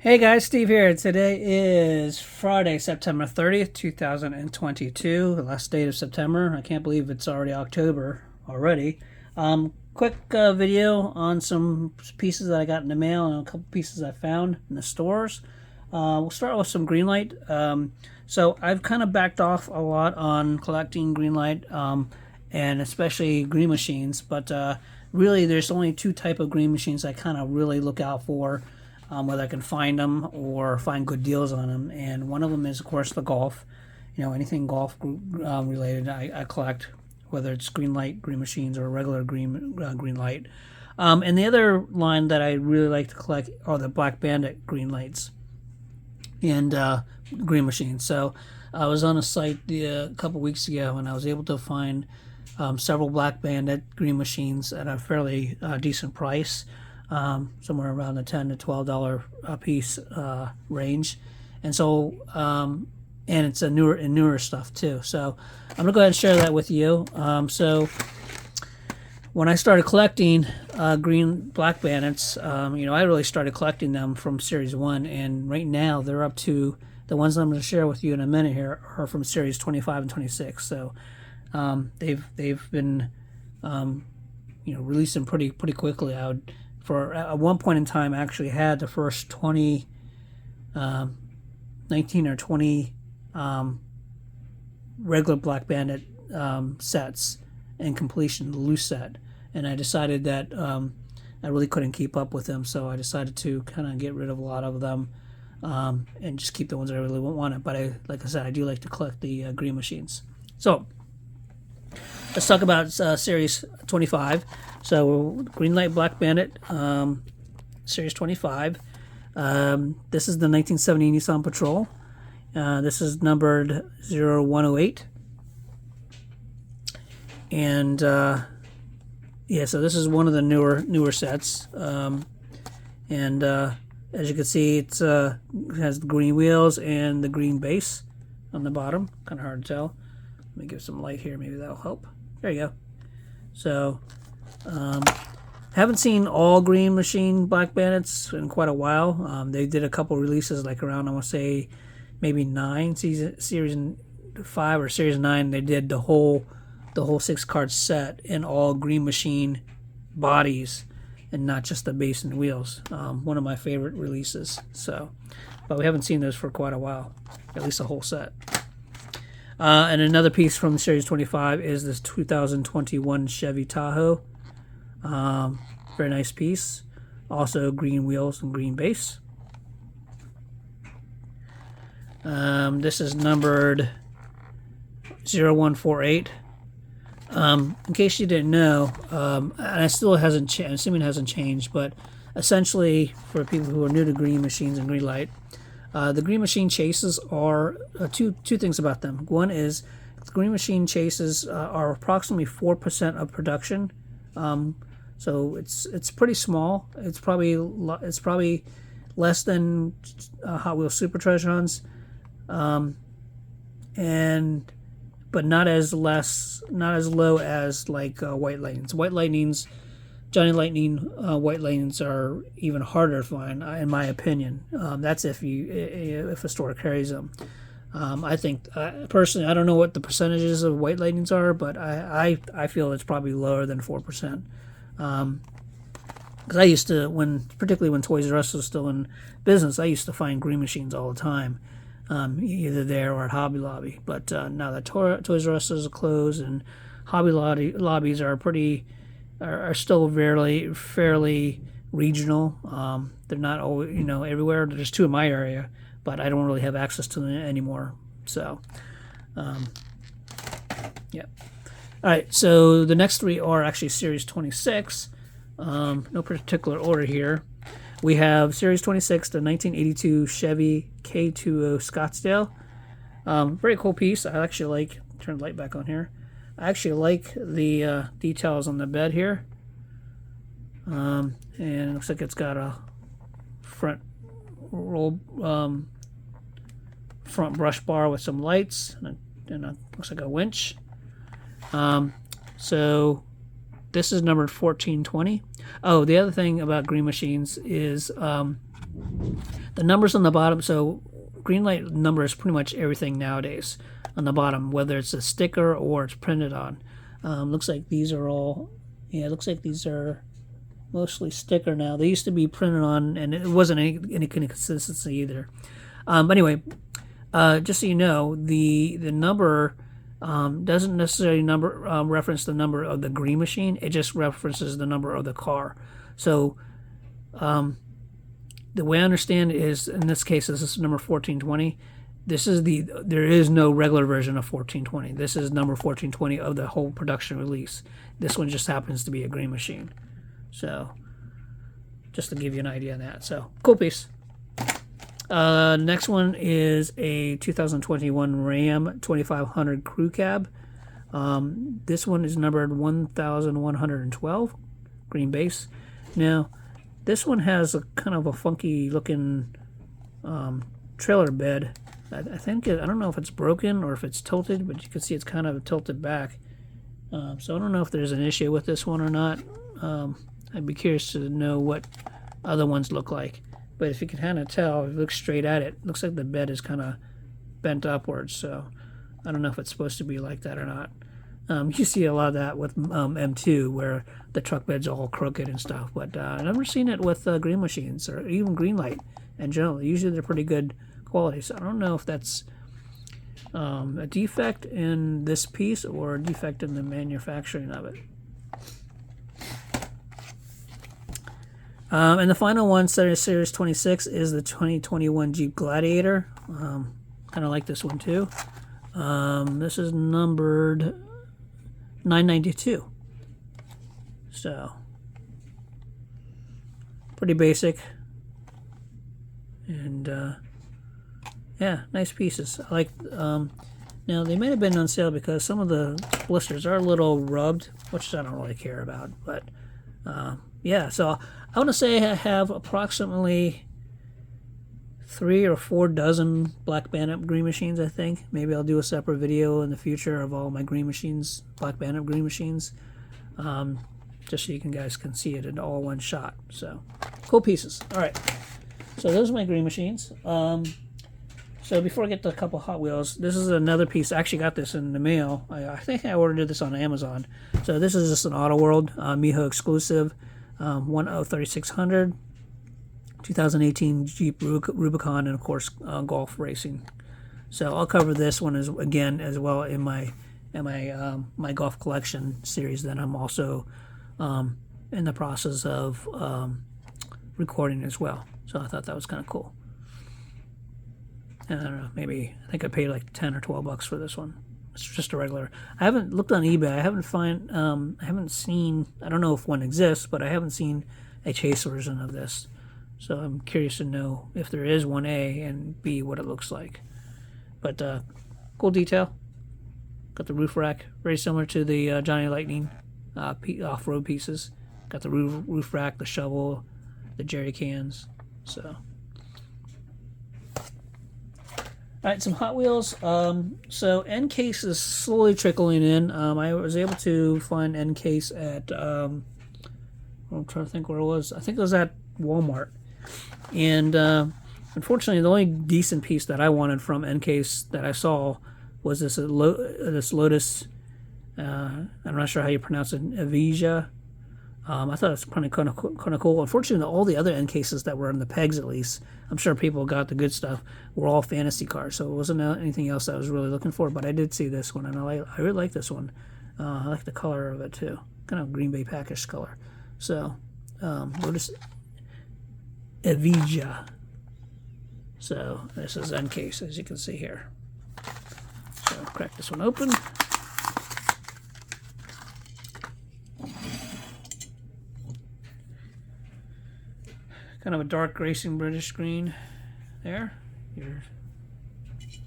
Hey guys, Steve here. Today is Friday, September 30th, 2022, the last date of September. I can't believe it's already October already. Quick video on some pieces that I got in the mail and a couple pieces I found in the stores. We'll start with some Greenlight. So I've kind of backed off a lot on collecting Greenlight, and especially green machines, but really there's only two type of green machines I kind of really look out for. Whether I can find them or find good deals on them. And one of them is, of course, the golf. You know, anything golf related, I collect, whether it's Greenlight, green machines, or regular green light. And the other line that I really like to collect are the Black Bandit green lights and green machines. So I was on a site a couple weeks ago, and I was able to find several Black Bandit green machines at a fairly decent price. Somewhere around the $10 to $12 a piece range, and so and it's a newer stuff too. So I'm gonna go ahead and share that with you. So when I started collecting green Black Bandits, I really started collecting them from Series 1, and right now they're up to the ones I'm going to share with you in a minute here are from Series 25 and 26. So they've been releasing pretty quickly. For at one point in time, I actually had the first 19 or 20 regular Black Bandit sets in completion, the loose set. And I decided that I really couldn't keep up with them, so I decided to kind of get rid of a lot of them and just keep the ones that I really wanted. But like I said, I do like to collect the green machines. So let's talk about Series 25. So Greenlight Black Bandit, Series 25. This is the 1970 Nissan Patrol. This is numbered 0108. And so this is one of the newer sets. As you can see, it has the green wheels and the green base on the bottom. Kind of hard to tell. Let me give some light here. Maybe that'll help. There you go. So, haven't seen all green machine Black Bandits in quite a while. They did a couple releases, like around, I want to say, maybe Series 5 or Series 9. They did the whole 6-card set in all green machine bodies and not just the base and wheels. One of my favorite releases. So, but we haven't seen those for quite a while, at least a whole set. And another piece from Series 25 is this 2021 Chevy Tahoe. Very nice piece. Also green wheels and green base. This is numbered 0148. In case you didn't know, and it still hasn't changed, assuming it hasn't changed, but essentially for people who are new to green machines and green light, the green machine chases are two things about them. One is the green machine chases are approximately 4% of production, so it's pretty small. It's probably less than Hot Wheels Super Treasure-Huns, but not as low as like White Lightnings. White Lightnings. Johnny Lightning White Lightnings are even harder to find, in my opinion. That's if a store carries them. I think personally, I don't know what the percentages of White Lightnings are, but I feel it's probably lower than 4%. Because I used to, particularly when Toys R Us was still in business, I used to find green machines all the time, either there or at Hobby Lobby. But now that Toys R Us is closed and Hobby Lobbies are still fairly regional. They're not always, everywhere. There's two in my area, but I don't really have access to them anymore. So, yeah. All right. So the next three are actually Series 26. No particular order here. We have Series 26, the 1982 Chevy K20 Scottsdale. Very cool piece. I actually turn the light back on here. I actually like the details on the bed here. And it looks like it's got a front brush bar with some lights and looks like a winch. So this is numbered 1420. Oh, the other thing about green machines is The numbers on the bottom, so Greenlight numbers pretty much everything nowadays on the bottom, whether it's a sticker or it's printed on. Looks like these are all, yeah, it looks like these are mostly sticker now. They used to be printed on, and it wasn't any kind of consistency either. But anyway, just so you know, the number doesn't necessarily reference the number of the Green Machine. It just references the number of the car. So the way I understand it is, in this case, this is number 1420. There is no regular version of 1420. This is number 1420 of the whole production release. This one just happens to be a Green Machine. So, just to give you an idea on that. So, cool piece. Next one is a 2021 Ram 2500 Crew Cab. This one is numbered 1112, green base. Now, this one has a kind of a funky looking trailer bed. I don't know if it's broken or if it's tilted, but you can see it's kind of tilted back. So I don't know if there's an issue with this one or not. I'd be curious to know what other ones look like. But if you can kind of tell, if you look straight at it, looks like the bed is kind of bent upwards. So I don't know if it's supposed to be like that or not. You see a lot of that with M2, where the truck bed's all crooked and stuff. But I've never seen it with Green Machines or even Greenlight in general. Usually they're pretty good quality. So I don't know if that's a defect in this piece or a defect in the manufacturing of it. And the final one, Series 26, is the 2021 Jeep Gladiator. Kind of like this one too. This is numbered 992. So, pretty basic. And, yeah, nice pieces. I like, now they may have been on sale because some of the blisters are a little rubbed, which I don't really care about. But, yeah, so I want to say I have approximately 3 or 4 dozen Black Bandit Green Machines, I think. Maybe I'll do a separate video in the future of all my Green Machines, Black Bandit Green Machines, just so you guys can see it in all one shot. So, cool pieces. All right, so those are my Green Machines. So before I get to a couple Hot Wheels, this is another piece. I actually got this in the mail. I think I ordered this on Amazon. So this is just an Auto World Miho exclusive. 103600, 2018 Jeep Rubicon, and of course golf racing. So I'll cover this one as well in my my golf collection series that I'm also in the process of recording as well. So I thought that was kind of cool. And I don't know, I think I paid like 10 or 12 bucks for this one. It's just a regular. I haven't looked on eBay. I haven't seen. I don't know if one exists, but I haven't seen a chase version of this. So I'm curious to know if there is one A, and B, what it looks like. But cool detail. Got the roof rack, very similar to the Johnny Lightning off-road pieces. Got the roof rack, the shovel, the jerry cans. So. Alright, some Hot Wheels. So end case is slowly trickling in. I was able to find end case at, I'm trying to think where it was. I think it was at Walmart. And unfortunately, the only decent piece that I wanted from end case that I saw was this Lotus, I'm not sure how you pronounce it, Evija. I thought it was kind of cool. Unfortunately, all the other end cases that were in the pegs, at least, I'm sure people got the good stuff, were all fantasy cars. So it wasn't anything else that I was really looking for. But I did see this one, and I really like this one. I like the color of it too, kind of Green Bay Packers color. So Lotus Evija. So this is end case, as you can see here. So I'll crack this one open. Kind of a dark racing British green there. Your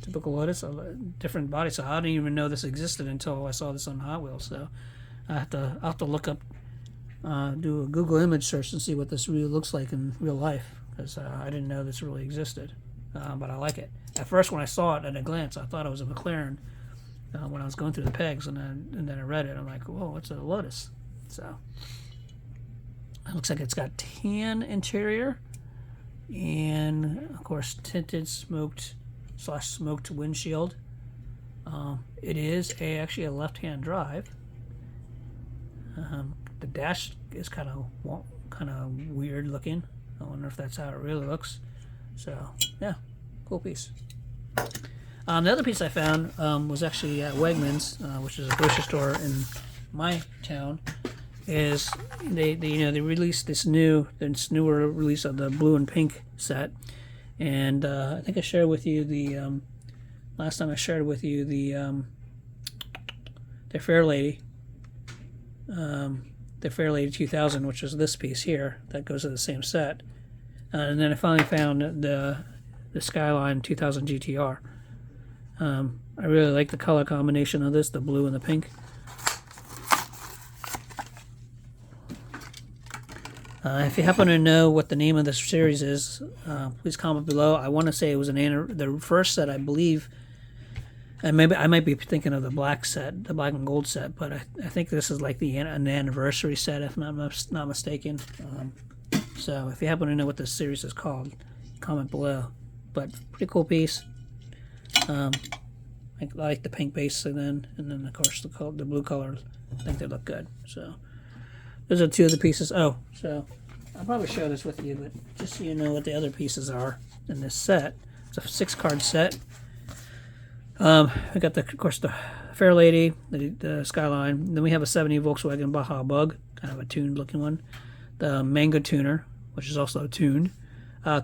typical Lotus, a different body. So I didn't even know this existed until I saw this on Hot Wheels. So I'll have to look up, do a Google image search and see what this really looks like in real life, because I didn't know this really existed. But I like it. At first, when I saw it at a glance, I thought it was a McLaren when I was going through the pegs, and then I read it. I'm like, whoa, it's a Lotus. So. It looks like it's got tan interior. and of course tinted smoked / smoked windshield. It is actually a left-hand drive. The dash is kind of weird looking. I wonder if that's how it really looks. So yeah, cool piece. The other piece I found was actually at Wegmans, which is a grocery store in my town. Is they released this newer release of the blue and pink set, and I think I shared with you the last time I shared with you the Fairlady, the Fairlady 2000, which is this piece here that goes to the same set, and then I finally found the Skyline 2000 GTR. I really like the color combination of this, the blue and the pink. If you happen to know what the name of this series is, please comment below. I want to say it was the first set, I believe, and maybe I might be thinking of the black set, the black and gold set, but I think this is like an anniversary set, if I'm not mistaken. So if you happen to know what this series is called, comment below. But pretty cool piece. I like the pink base, and then of course the blue color. I think they look good. So those are two of the pieces. Oh, so I'll probably share this with you, but just so you know what the other pieces are in this set. It's a 6-card set. We got of course the Fairlady, the Skyline. Then we have a 70 Volkswagen Baja Bug, kind of a tuned looking one. The Mango Tuner, which is also tuned.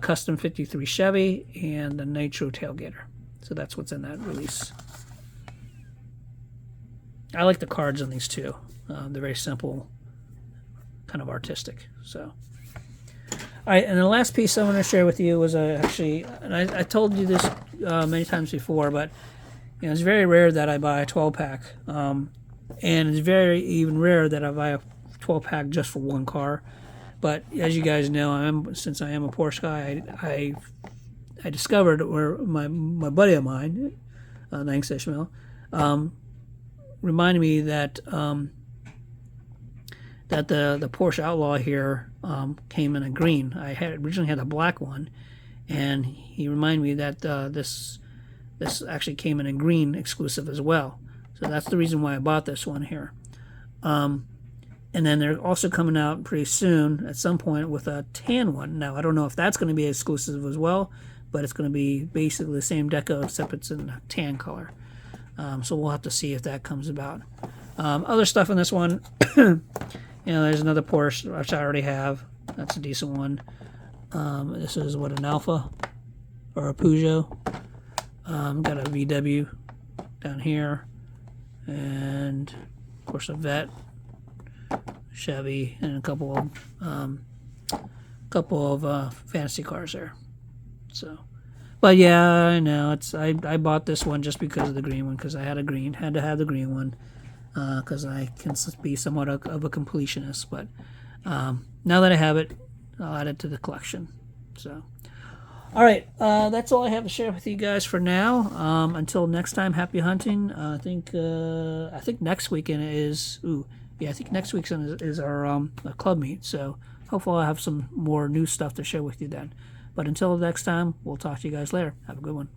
Custom 53 Chevy, and the Nitro Tailgater. So that's what's in that release. I like the cards on these two. They're very simple, kind of artistic. So, all right, and the last piece I want to share with you was actually, and I told you this many times before, but it's very rare that I buy a 12-pack, and it's very even rare that I buy a 12-pack just for one car. But as you guys know, since I am a Porsche guy, I discovered where my buddy of mine, thanks Ishmael, reminded me that that the Porsche Outlaw here came in a green. I originally had a black one, and he reminded me that this actually came in a green exclusive as well. So that's the reason why I bought this one here. And then they're also coming out pretty soon at some point with a tan one. Now, I don't know if that's going to be exclusive as well, but it's going to be basically the same deco except it's in a tan color. So we'll have to see if that comes about. Other stuff in this one, there's another Porsche, which I already have. That's a decent one. This is an Alfa or a Peugeot. Got a VW down here, and of course a Vet, Chevy, and a couple of fantasy cars there. So, but yeah, I know I bought this one just because of the green one, because I had to have the green one, because I can be somewhat of a completionist. But now that I have it, I'll add it to the collection. So. All right, that's all I have to share with you guys for now. Until next time, happy hunting. I think next weekend is. I think next weekend is our club meet. So hopefully I'll have some more new stuff to share with you then. But until next time, we'll talk to you guys later. Have a good one.